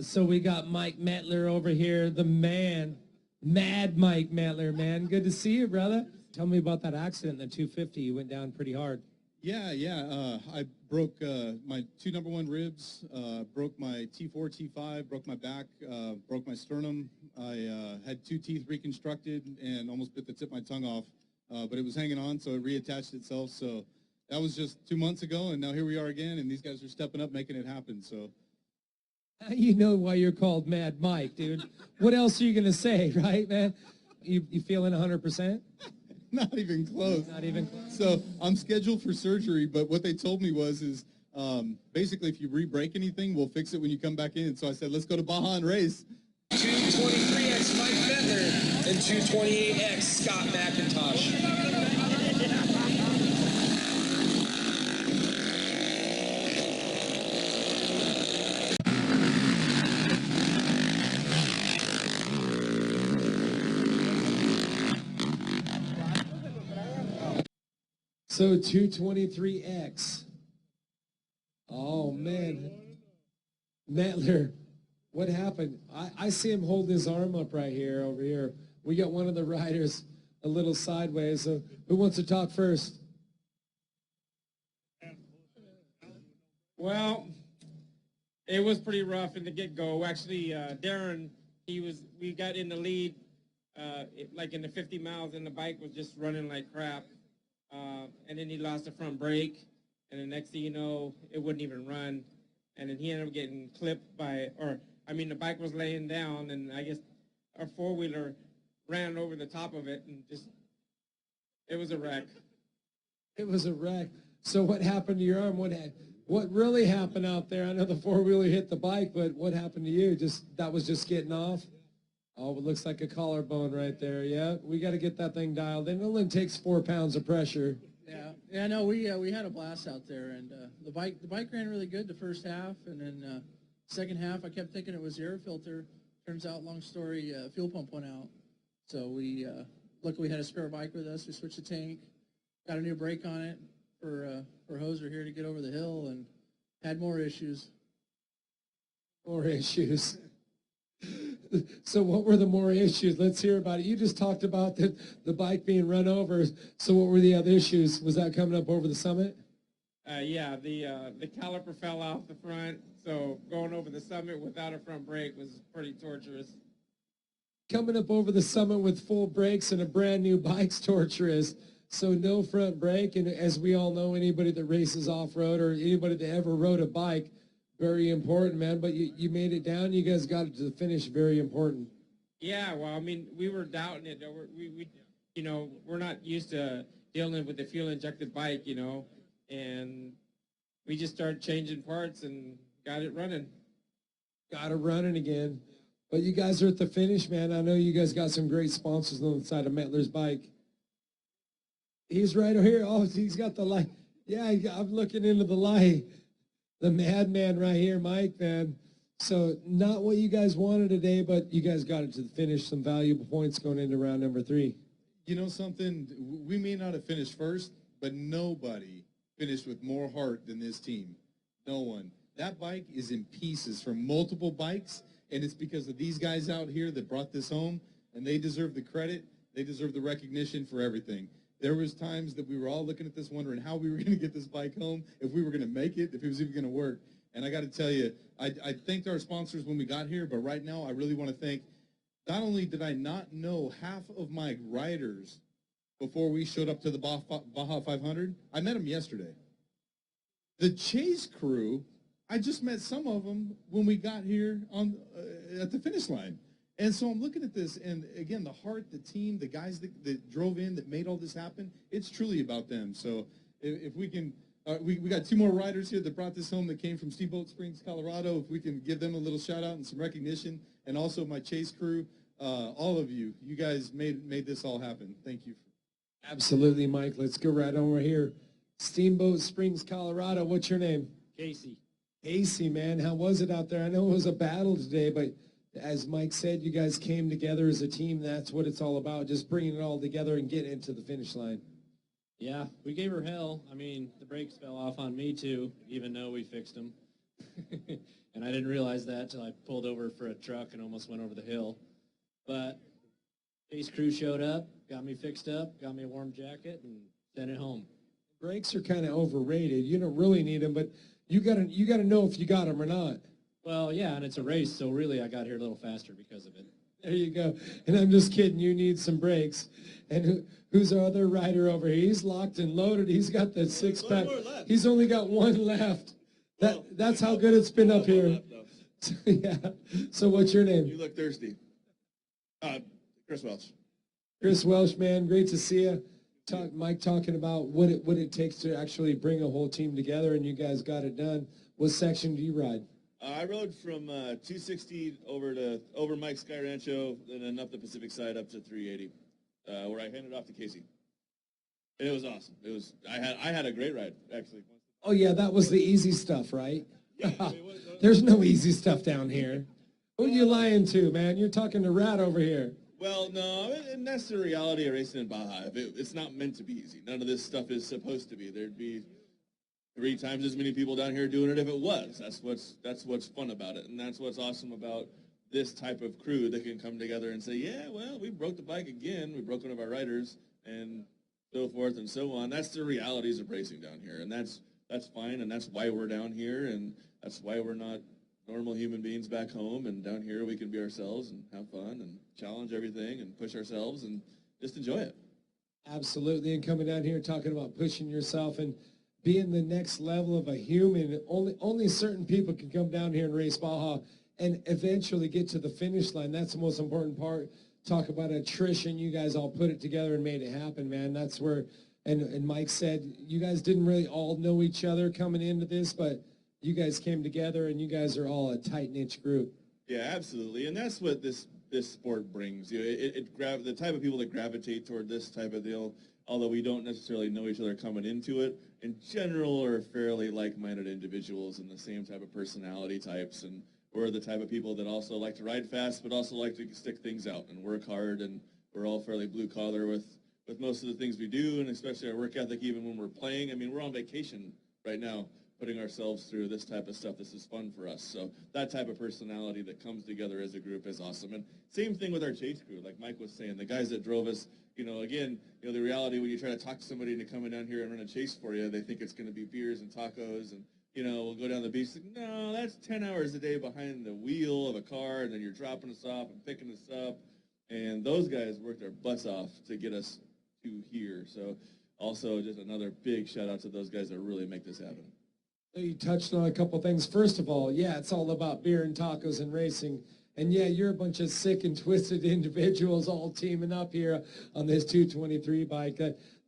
So we got Mike Mettler over here, the man, Mad Mike Mettler, man. Good to see you, brother. Tell me about that accident in the 250. You went down pretty hard. Yeah. I broke my two #1 ribs, broke my T4, T5, broke my back, broke my sternum. I had 2 teeth reconstructed and almost bit the tip of my tongue off, but it was hanging on, so it reattached itself. So that was just 2 months ago, and now here we are again, and these guys are stepping up, making it happen. So. You know why you're called Mad Mike, dude. What else are you going to say, right, man? You feeling 100%? Not even close. Not even close. So I'm scheduled for surgery, but what they told me was basically if you re-break anything, we'll fix it when you come back in. So I said, let's go to Baja and race. 223X Mike Mettler and 228X Scott McIntosh. So 223X. Oh, man. Mettler, what happened? I see him holding his arm up right here, over here. We got one of the riders a little sideways. So who wants to talk first? Well, it was pretty rough in the get-go. Actually, Darren, we got in the lead, like in the 50 miles, and the bike was just running like crap. And then he lost the front brake, and the next thing you know, it wouldn't even run. And then he ended up getting clipped the bike was laying down, and I guess our four-wheeler ran over the top of it, and it was a wreck. It was a wreck. So what happened to your arm? What really happened out there? I know the four-wheeler hit the bike, but what happened to you? That was just getting off? Oh, it looks like a collarbone right there. Yeah, we got to get that thing dialed in. It only takes 4 pounds of pressure. Yeah. No, we had a blast out there, and the bike ran really good the first half, and then second half I kept thinking it was the air filter. Turns out, long story, fuel pump went out. So luckily we had a spare bike with us. We switched the tank, got a new brake on it for Hoser here to get over the hill, and had more issues. More issues. So what were the more issues? Let's hear about it. You just talked about the bike being run over. So what were the other issues? Was that coming up over the summit? Yeah, the caliper fell off the front, so going over the summit without a front brake was pretty torturous. Coming up over the summit with full brakes and a brand new bike's torturous. So no front brake, and as we all know, anybody that races off-road or anybody that ever rode a bike, very important, man. But you made it down. You guys got it to the finish. Very important. Yeah, well, I mean, we were doubting it. We're not used to dealing with the fuel-injected bike, and we just started changing parts and got it running. Got it running again. But you guys are at the finish, man. I know you guys got some great sponsors on the side of Mettler's bike. He's right over here. Oh, he's got the light. Yeah, I'm looking into the light. The madman right here, Mike, man. So not what you guys wanted today, but you guys got it to the finish. Some valuable points going into round number 3. You know something? We may not have finished first, but nobody finished with more heart than this team. No one. That bike is in pieces from multiple bikes, and it's because of these guys out here that brought this home, and they deserve the credit. They deserve the recognition for everything. There was times that we were all looking at this wondering how we were going to get this bike home, if we were going to make it, if it was even going to work. And I got to tell you, I thanked our sponsors when we got here, but right now I really want to thank, not only did I not know half of my riders before we showed up to the Baja 500, I met them yesterday. The chase crew, I just met some of them when we got here at the finish line. And so I'm looking at this, and again, the heart, the team, the guys that drove in, that made all this happen, it's truly about them. So if we can, we got 2 more riders here that brought this home that came from Steamboat Springs, Colorado. If we can give them a little shout out and some recognition, and also my chase crew, all of you guys made this all happen. Thank you. Absolutely, Mike. Let's go right over here. Steamboat Springs, Colorado. What's your name? Casey. Casey, man. How was it out there? I know it was a battle today, but as Mike said, you guys came together as a team. That's what it's all about, just bringing it all together and getting into the finish line. Yeah, we gave her hell. I mean, the brakes fell off on me, too, even though we fixed them. And I didn't realize that until I pulled over for a truck and almost went over the hill. But Chase crew showed up, got me fixed up, got me a warm jacket, and sent it home. Brakes are kind of overrated. You don't really need them, but you gotta know if you got them or not. Well, yeah, and it's a race, so really I got here a little faster because of it. There you go. And I'm just kidding. You need some brakes. And who's our other rider over here? He's locked and loaded. He's got the six-pack. He's only got one left. That's how good it's been up here. Yeah. So what's your name? You look thirsty. Chris Welch. Chris Welsh, man. Great to see you. Mike talking about what it takes to actually bring a whole team together, and you guys got it done. What section do you ride? I rode from 260 over Mike's Sky Rancho, and then up the Pacific side up to 380, where I handed off to Casey. And it was awesome. I had a great ride, actually. Oh yeah, that was the easy stuff, right? Yeah, There's no easy stuff down here. Who are you lying to, man? You're talking to Rat over here. Well, no, and that's the reality of racing in Baja. It's not meant to be easy. None of this stuff is supposed to be. There'd be 3 times as many people down here doing it if it was. That's what's fun about it, and that's what's awesome about this type of crew that can come together and say, yeah, well, we broke the bike again. We broke one of our riders, and so forth and so on. That's the realities of racing down here, and that's fine, and that's why we're down here, and that's why we're not normal human beings back home, and down here we can be ourselves and have fun and challenge everything and push ourselves and just enjoy it. Absolutely, and coming down here talking about pushing yourself and being the next level of a human. Only certain people can come down here and race Baja and eventually get to the finish line. That's the most important part. Talk about attrition. You guys all put it together and made it happen, man. That's where, and Mike said, you guys didn't really all know each other coming into this, but you guys came together, and you guys are all a tight-knit group. Yeah, absolutely, and that's what this sport brings. You know, the type of people that gravitate toward this type of deal, although we don't necessarily know each other coming into it, in general are fairly like-minded individuals and the same type of personality types, and we're the type of people that also like to ride fast, but also like to stick things out and work hard, and we're all fairly blue-collar with most of the things we do, and especially our work ethic even when we're playing. I mean, we're on vacation right now, putting ourselves through this type of stuff. This is fun for us. So that type of personality that comes together as a group is awesome. And same thing with our chase crew, like Mike was saying, the guys that drove us, again, the reality when you try to talk to somebody into coming down here and run a chase for you, they think it's going to be beers and tacos and, we'll go down the beach. Like, no, that's 10 hours a day behind the wheel of a car, and then you're dropping us off and picking us up. And those guys worked their butts off to get us to here. So also just another big shout out to those guys that really make this happen. You touched on a couple things. First of all, yeah, it's all about beer and tacos and racing. And yeah, you're a bunch of sick and twisted individuals all teaming up here on this 223 bike.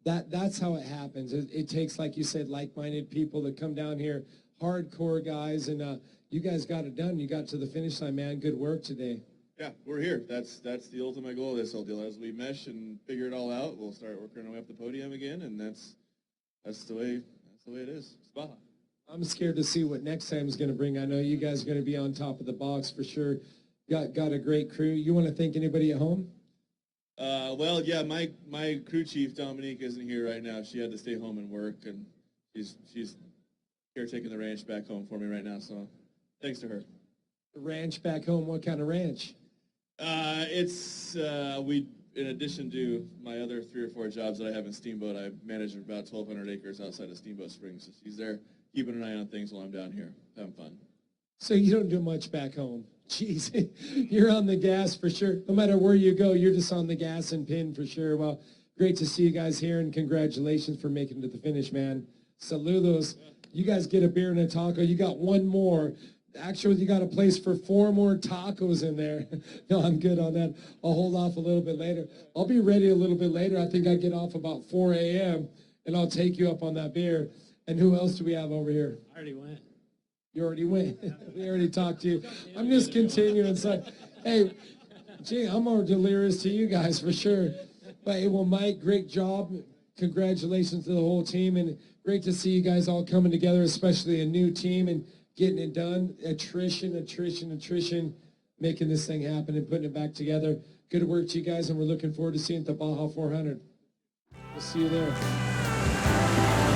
That's how it happens. It takes, like you said, like-minded people that come down here, hardcore guys, and you guys got it done. You got to the finish line, man. Good work today. Yeah, we're here. That's the ultimate goal of this whole deal. As we mesh and figure it all out, we'll start working our way up the podium again, and that's the way it is. It's Baja. I'm scared to see what next time is going to bring. I know you guys are going to be on top of the box for sure. Got a great crew. You want to thank anybody at home? Well, yeah, my crew chief, Dominique, isn't here right now. She had to stay home and work, and she's caretaking the ranch back home for me right now, so thanks to her. The ranch back home, what kind of ranch? It's, in addition to my other 3 or 4 jobs that I have in Steamboat, I manage about 1,200 acres outside of Steamboat Springs, so she's there keeping an eye on things while I'm down here, having fun. So you don't do much back home. Jeez, you're on the gas for sure. No matter where you go, you're just on the gas and pin for sure. Well, great to see you guys here, and congratulations for making it to the finish, man. Saludos. You guys get a beer and a taco. You got one more. Actually, you got a place for 4 more tacos in there. No, I'm good on that. I'll hold off a little bit later. I'll be ready a little bit later. I think I get off about 4 a.m., and I'll take you up on that beer. And who else do we have over here? I already went. You already went. We already talked to you. I'm just continuing. So, hey, gee, I'm more delirious to you guys for sure. But, hey, well, Mike, great job. Congratulations to the whole team. And great to see you guys all coming together, especially a new team and getting it done. Attrition, making this thing happen and putting it back together. Good work to you guys, and we're looking forward to seeing the Baja 400. We'll see you there.